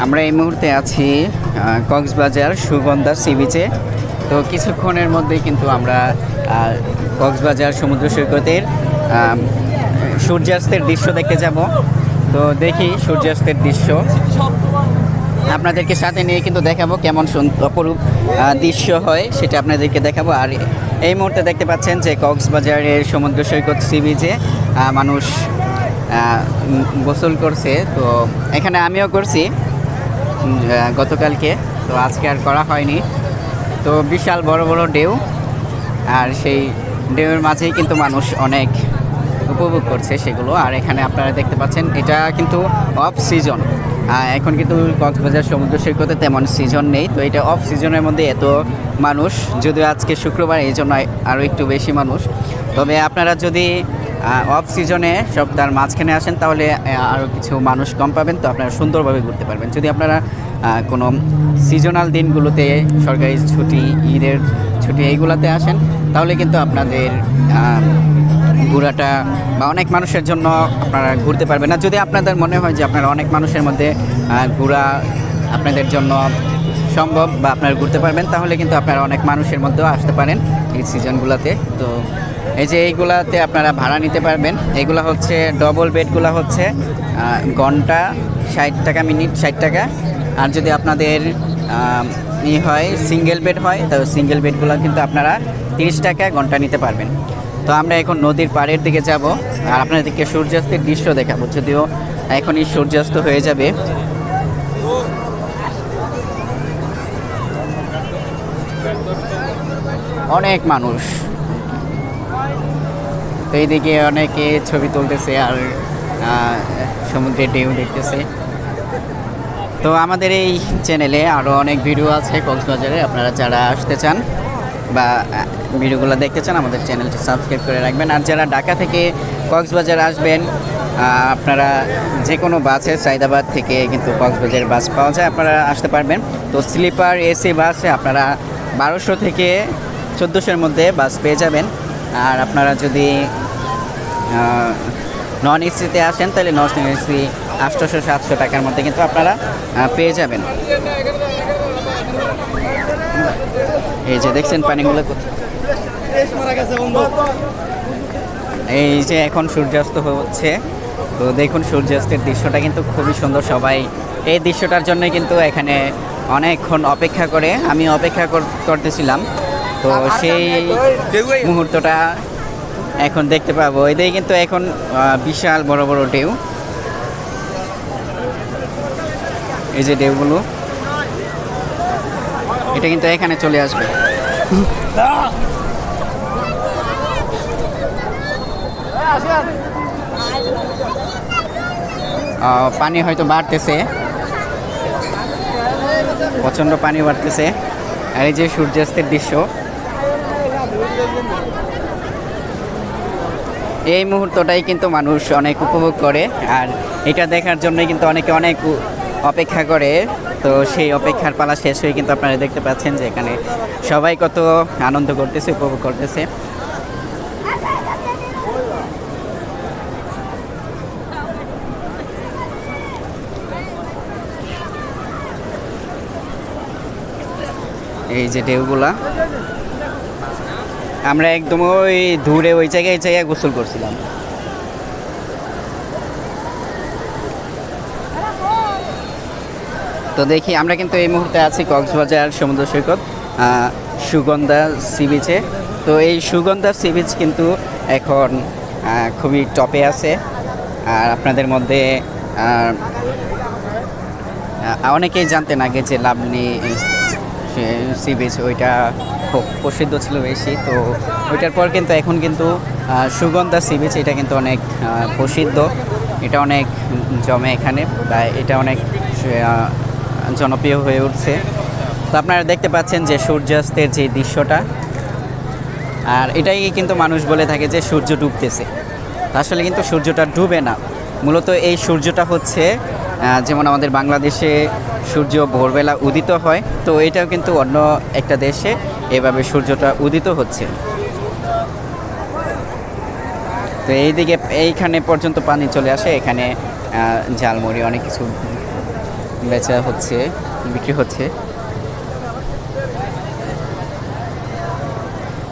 আমরা এই মুহূর্তে আছি কক্সবাজার সুগন্ধা সি বিচে। তো কিছুক্ষণের মধ্যেই কিন্তু আমরা কক্সবাজার সমুদ্র সৈকতের সূর্যাস্তের দৃশ্য দেখতে যাব। তো দেখি সূর্যাস্তের দৃশ্য আপনাদেরকে সাথে নিয়ে কিন্তু দেখাবো, কেমন অপরূপ দৃশ্য হয় সেটা আপনাদেরকে দেখাবো। আর এই মুহূর্তে দেখতে পাচ্ছেন যে কক্সবাজারের সমুদ্র সৈকত সি বিচে মানুষ গোসল করছে। তো এখানে আমিও করছি গতকালকে, তো আজকে আর করা হয়নি। তো বিশাল বড় বড় ঢেউ, আর সেই ঢেউয়ের মাঝেই কিন্তু মানুষ অনেক উপভোগ করছে সেগুলো। আর এখানে আপনারা দেখতে পাচ্ছেন এটা কিন্তু অফ সিজন, এখন কিন্তু কক্সবাজার সমুদ্র সৈকতে তেমন সিজন নেই। তো এটা অফ সিজনের মধ্যে এত মানুষ, যদিও আজকে শুক্রবার এই জন্য আরও একটু বেশি মানুষ। তবে আপনারা যদি অফ সিজনে সপ্তাহের মাঝখানে আসেন তাহলে আরও কিছু মানুষ কম পাবেন, তো আপনারা সুন্দরভাবে ঘুরতে পারবেন। যদি আপনারা কোনো সিজনাল দিনগুলোতে, সরকারি ছুটি, ঈদের ছুটি এইগুলোতে আসেন তাহলে কিন্তু আপনাদের ঘোরাটা বা অনেক মানুষের জন্য আপনারা ঘুরতে পারবেন না। যদি আপনাদের মনে হয় যে আপনারা অনেক মানুষের মধ্যে ঘোরা আপনাদের জন্য সম্ভব বা আপনারা ঘুরতে পারবেন, তাহলে কিন্তু আপনারা অনেক মানুষের মধ্যেও আসতে পারেন এই সিজনগুলোতে। তো এই যে এইগুলাতে আপনারা ভাড়া নিতে পারবেন। এইগুলো হচ্ছে ডবল বেডগুলো হচ্ছে ঘন্টা 60 টাকা, মিনিট 60 টাকা। আর যদি আপনাদের হয় সিঙ্গেল বেড হয়, তো সিঙ্গেল বেডগুলো কিন্তু আপনারা 30 টাকা ঘন্টা নিতে পারবেন। তো আমরা এখন নদীর পাড়ের দিকে যাব আর আপনাদেরকে সূর্যাস্তের দৃশ্য দেখাবো, যদিও এখনই সূর্যাস্ত হয়ে যাবে। অনেক মানুষ, তো এইদিকে অনেকে ছবি তুলতেছে আর সমুদ্রের ঢেউ দেখতেছে। তো আমাদের এই চ্যানেলে আরও অনেক ভিডিও আছে কক্সবাজারে, আপনারা যারা আসতে চান বা ভিডিওগুলো দেখতে চান আমাদের চ্যানেলটি সাবস্ক্রাইব করে রাখবেন। আর যারা ঢাকা থেকে কক্সবাজার আসবেন, আপনারা যে কোনো বাসে সাইদাবাদ থেকে কিন্তু কক্সবাজার বাস পাওয়া যায়, আপনারা আসতে পারবেন। তো স্লিপার এসি বাসে আপনারা 1200 থেকে 1400-এর মধ্যে বাস পেয়ে যাবেন। আর আপনারা যদি নন এসিতে আসেন তাহলে নন এসি 800-700 টাকার মধ্যে কিন্তু আপনারা পেয়ে যাবেন। এই যে দেখছেন পানিগুলো, এই যে এখন সূর্যাস্ত হচ্ছে। তো দেখুন সূর্যাস্তের দৃশ্যটা কিন্তু খুবই সুন্দর। সবাই এই দৃশ্যটার জন্য কিন্তু এখানে অনেকক্ষণ অপেক্ষা করে, আমি অপেক্ষা করতেছিলাম। তো সেই মুহূর্তটা এখন দেখতে পাবো। এদিকে কিন্তু এখন বিশাল বড় বড় ঢেউ, এই যে ঢেউগুলো, এটা কিন্তু এখানে চলে আসবে। পানি হয়তো বাড়তেছে, প্রচণ্ড পানি বাড়তেছে। আর এই যে সূর্যাস্তের দৃশ্য, এই মুহূর্তটাই কিন্তু মানুষ অনেক উপভোগ করে। আর এটা দেখার জন্যই কিন্তু অনেকে অনেক অপেক্ষা করে। তো সেই অপেক্ষার পালা শেষ হয়ে কিন্তু আপনারা দেখতে পাচ্ছেন যে এখানে সবাই কত আনন্দ করতেছে, উপভোগ করতেছে। এই যে ঢেউগুলা, আমরা একদম ওই দূরে ওই জায়গায় গোসল করছিলাম। তো দেখি আমরা কিন্তু এই মুহূর্তে আছি কক্সবাজার সমুদ্র সৈকত সুগন্ধা সি বিচে। তো এই সুগন্ধা সি বিচ কিন্তু এখন খুবই টপে আছে। আর আপনাদের মধ্যে অনেকেই জানতেন আগে যে লাবণী সি বিচ ওইটা খুব প্রসিদ্ধ ছিল বেশি। তো ওইটার পর কিন্তু এখন কিন্তু সুগন্ধা সি বিচ এটা কিন্তু অনেক প্রসিদ্ধ, এটা অনেক জমে এখানে, বা এটা অনেক জনপ্রিয় হয়ে উঠছে। তো আপনারা দেখতে পাচ্ছেন যে সূর্যাস্তের যে দৃশ্যটা, আর এটাই কিন্তু মানুষ বলে থাকে যে সূর্য ডুবতেছে। আসলে কিন্তু সূর্যটা ডুবে না, মূলত এই সূর্যটা হচ্ছে যেমন আমাদের বাংলাদেশে সূর্য ভোরবেলা উদিত হয়, তো এটাও কিন্তু অন্য একটা দেশে এভাবে সূর্যটা উদিত হচ্ছে। তো এইদিকে এইখানে পর্যন্ত পানি চলে আসে, এখানে ঝালমুড়ি অনেক কিছু বেচা হচ্ছে, বিক্রি হচ্ছে।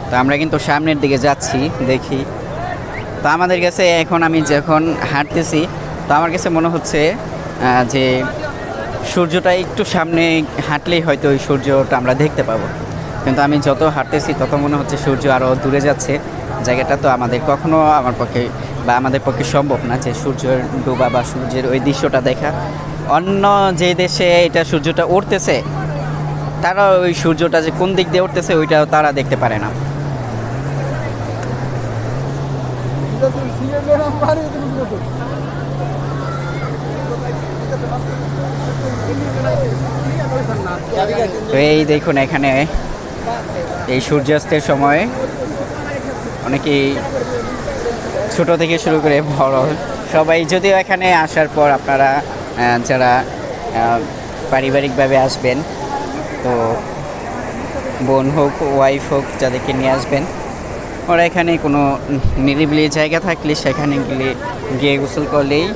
তো আমরা কিন্তু সামনের দিকে যাচ্ছি, দেখি। তো আমাদের কাছে এখন আমি যখন হাঁটতেছি, তো আমার কাছে মনে হচ্ছে যে সূর্যটা একটু সামনে হাঁটলেই হয়তো ওই সূর্যটা আমরা দেখতে পাবো, কিন্তু আমি যত হাঁটতেছি তত মনে হচ্ছে সূর্য আরও দূরে যাচ্ছে। জায়গাটা তো আমাদের কখনো আমার পক্ষে বা আমাদের পক্ষে সম্ভব না যে সূর্যের ডোবা বা সূর্যের ওই দৃশ্যটা দেখা। অন্য যে দেশে এটা সূর্যটা উঠতেছে, তারা ওই সূর্যটা যে কোন দিক দিয়ে উঠতেছে ওইটাও তারা দেখতে পারে না। তো এই দেখুন, এখানে এই সূর্যাস্তের সময় অনেকেই ছোট থেকে শুরু করে বড় সবাই, যদিও এখানে আসার পর আপনারা যারা পারিবারিকভাবে আসবেন, তো বোন হোক ওয়াইফ হোক যাদেরকে নিয়ে আসবেন, ওরা এখানে কোনো নিরিবিলি জায়গা থাকলে সেখানে গিয়ে গোসল করলেই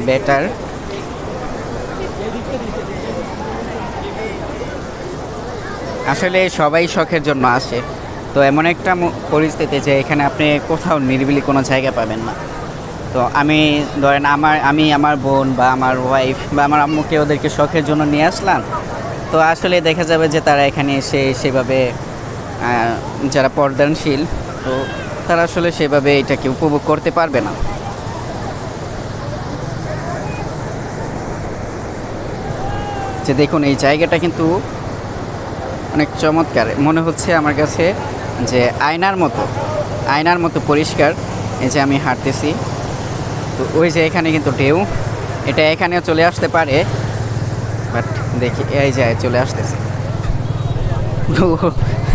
বেটার। আসলে সবাই শখের জন্য আসে, তো এমন একটা পরিস্থিতি যে এখানে আপনি কোথাও নিরিবিলি কোনো জায়গা পাবেন না। তো আমি ধরেন আমি আমার বোন বা আমার ওয়াইফ বা আমার আম্মুকে ওদেরকে শখের জন্য নিয়ে আসলাম, তো আসলে দেখা যাবে যে তারা এখানে এসে সেভাবে যারা পর্দানশীল, তো তারা আসলে সেভাবে এটাকে উপভোগ করতে পারবে না। যে দেখুন, এই জায়গাটা কিন্তু অনেক চমৎকার মনে হচ্ছে আমার কাছে, যে আয়নার মতো পরিষ্কার। এই যে আমি হাঁটতেছি, তো ওই যে এখানে কিন্তু ঢেউ, এটা এখানেও চলে আসতে পারে, বাট দেখি এই যে চলে আসতেছে।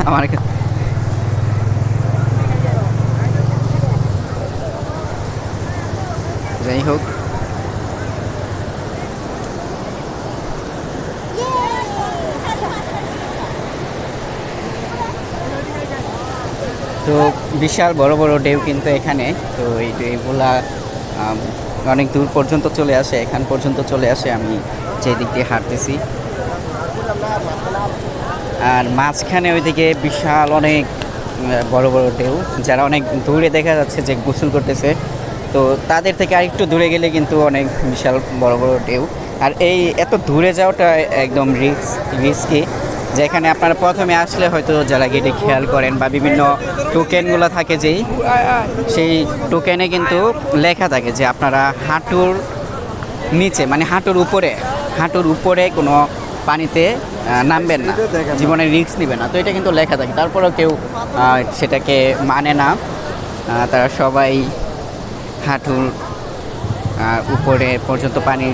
আমার যাই হোক, তো বিশাল বড় বড় ঢেউ কিন্তু এখানে। তো এই ঢেউগুলা অনেক দূর পর্যন্ত চলে আসে, এখান পর্যন্ত চলে আসে আমি যে দিক দিয়ে হাঁটতেছি। আর মাঝখানে ওইদিকে বিশাল অনেক বড় বড় ঢেউ, যারা অনেক দূরে দেখা যাচ্ছে যে গোসল করতেছে, তো তাদের থেকে আরেকটু দূরে গেলে কিন্তু অনেক বিশাল বড় বড় ঢেউ। আর এই এত দূরে যাওয়াটা একদম রিস্কি, যেখানে আপনারা প্রথমে আসলে হয়তো যারা গেটে খেয়াল করেন বা বিভিন্ন টোকেনগুলো থাকে, সেই টোকেনে কিন্তু লেখা থাকে যে আপনারা হাঁটুর নিচে মানে হাঁটুর উপরে কোনো পানিতে নামবেন না, জীবনে রিস্ক নেবে না। তো এটা কিন্তু লেখা থাকে, তারপরেও কেউ সেটাকে মানে না। তারা সবাই হাঁটুর উপরে পর্যন্ত পানি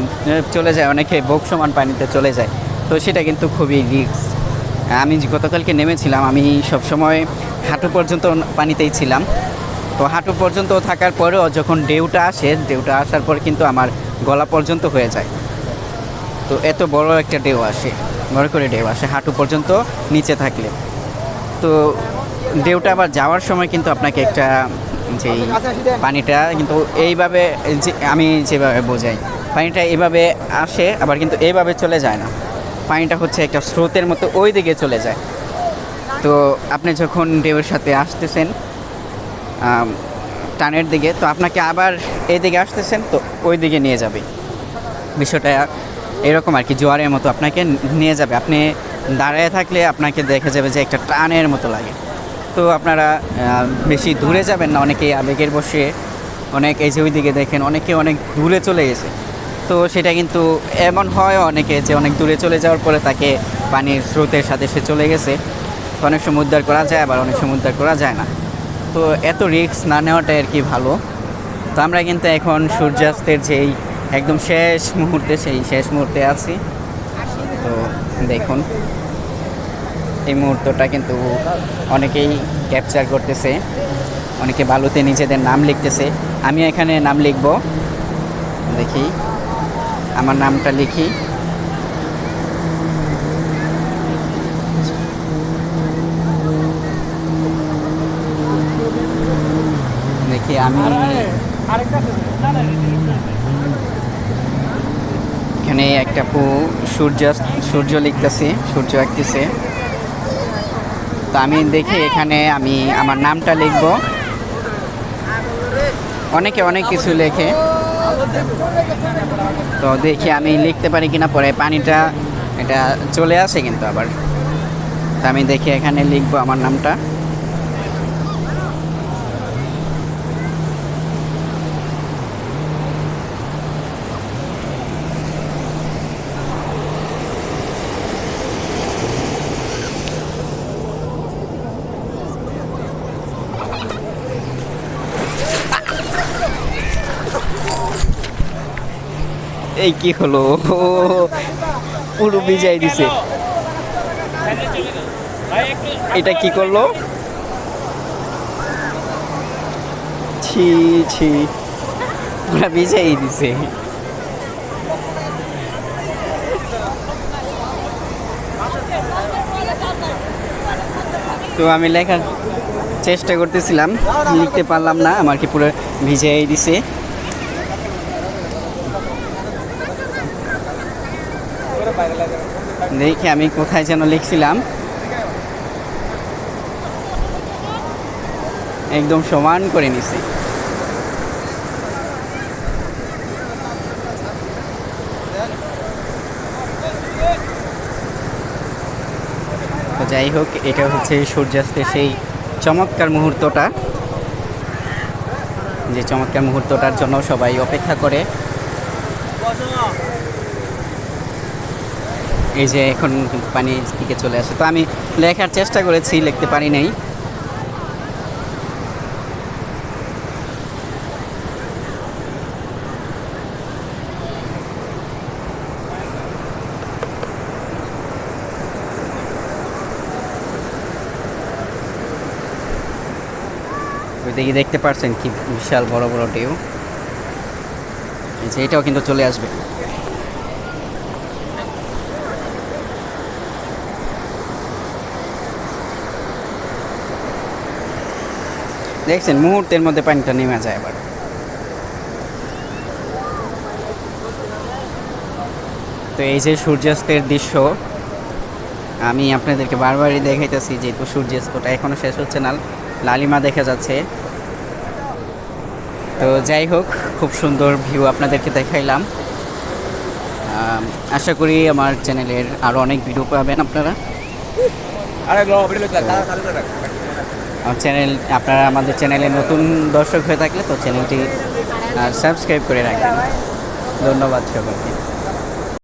চলে যায়, অনেকে বুক সমান পানিতে চলে যায়। তো সেটা কিন্তু খুবই রিস্ক। আমি গতকালকে নেমেছিলাম, আমি সবসময় হাঁটু পর্যন্ত পানিতেই ছিলাম। তো হাঁটু পর্যন্ত থাকার পরেও যখন ঢেউটা আসার পর কিন্তু আমার গলা পর্যন্ত হয়ে যায়। তো এত বড় একটা বড় করে ঢেউ আসে হাঁটু পর্যন্ত নিচে থাকলে। তো ঢেউটা আবার যাওয়ার সময় কিন্তু আপনাকে একটা যেই পানিটা কিন্তু এইভাবে, আমি যেভাবে বোঝাই, পানিটা এইভাবে আসে আবার কিন্তু এইভাবে চলে যায় না, পানিটা হচ্ছে একটা স্রোতের মতো ওই দিকে চলে যায়। তো আপনি যখন ঢেউয়ের সাথে আসতেছেন টানের দিকে, তো আপনাকে আবার এই দিকে আসতেছেন, তো ওই দিকে নিয়ে যাবে। বিষয়টা এরকম আর কি, জোয়ারের মতো আপনাকে নিয়ে যাবে। আপনি দাঁড়িয়ে থাকলে আপনাকে দেখা যাবে যে একটা টানের মতো লাগে। তো আপনারা বেশি দূরে যাবেন না, অনেকে আবেগের বসে এই যে ওই দিকে দেখেন অনেকে অনেক দূরে চলে গেছে। তো সেটা কিন্তু এমন হয় অনেকে যে অনেক দূরে চলে যাওয়ার পরে তাকে পানির স্রোতের সাথে সে চলে গেছে। অনেক সময় উদ্ধার করা যায়, আবার অনেক সময় উদ্ধার করা যায় না। তো এত রিস্ক না নেওয়াটাই আর কি ভালো। তো আমরা কিন্তু এখন সূর্যাস্তের যেই একদম শেষ মুহূর্তে আছি। তো দেখুন, এই মুহূর্তটা কিন্তু অনেকেই ক্যাপচার করতেছে, অনেকে বালুতে নিজেদের নাম লিখতেছে। আমি এখানে নাম লিখব, দেখি আমার নামটা লিখি। দেখি আমি এখানে একটা সূর্য লিখতেছে, সূর্য আঁকতেছে। তো আমি দেখি এখানে আমি আমার নামটা লিখব। অনেকে অনেক কিছু লেখে, তো দেখি আমি লিখতে পারি কিনা। পরে পানিটা এটা চলে আসে কিন্তু আবার। তো আমি দেখি এখানে লিখবো আমার নামটা। এই কি হলো, পুরো ভিজাই দিছে। এটা কি করলো, ছি ছি, পুরো ভিজাই দিছে। তো আমি লেখার চেষ্টা করতেছিলাম, লিখতে পারলাম না, আমার কি পুরো ভিজাই দিছে। দেখি আমি কোথায় যেন লিখছিলাম, একদম সমান করে নিছি। তো যাই হোক, এটা হচ্ছে সূর্যাস্তের সেই চমৎকার মুহূর্তটা, যে চমৎকার মুহূর্তটার জন্য সবাই অপেক্ষা করে। এই যে এখন পানি দিকে চলে আসে। তো আমি লেখার চেষ্টা করেছি, লিখতে পারি নাই। ওইদিকে দেখতে পাচ্ছেন কি বিশাল বড় বড় ঢেউ। এটাও কিন্তু চলে আসবে। দেখছেন মুহূর্তের মধ্যে পানিটা নেমে যায় আবার। তো এই যে সূর্যাস্তের দৃশ্য, আমি আপনাদেরকে বারবারই দেখাইতেছি, যেহেতু সূর্যাস্তটা এখনো শেষ হচ্ছে না, লালিমা দেখা যাচ্ছে। তো যাই হোক, খুব সুন্দর ভিউ আপনাদেরকে দেখাইলাম। আশা করি আমার চ্যানেলের আরও অনেক ভিডিও পাবেন আপনারা। আপনারা আমাদের চ্যানেলে নতুন দর্শক হয়ে থাকলে তো চ্যানেলটি সাবস্ক্রাইব করে রাখবেন। ধন্যবাদ সকলকে।